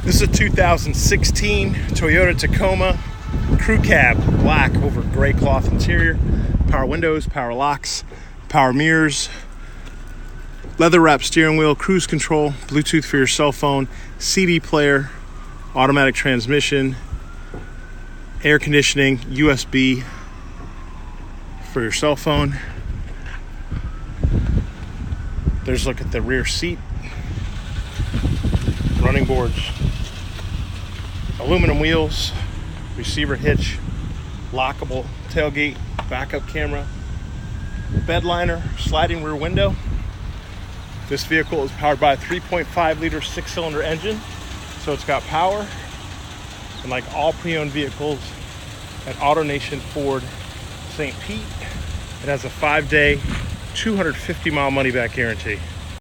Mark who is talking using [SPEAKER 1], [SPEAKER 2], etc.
[SPEAKER 1] This is a 2016 Toyota Tacoma crew cab, black over gray cloth interior, power windows, power locks, power mirrors, leather wrapped steering wheel, cruise control, Bluetooth for your cell phone, CD player, automatic transmission, air conditioning, USB for your cell phone. There's a look at the rear seat, running boards, aluminum wheels, receiver hitch, lockable tailgate, backup camera, bed liner, sliding rear window. This vehicle is powered by a 3.5 liter 6-cylinder engine, so it's got power. And like all pre-owned vehicles at Autonation Ford St. Pete, it has a 5-day 250-mile money-back guarantee.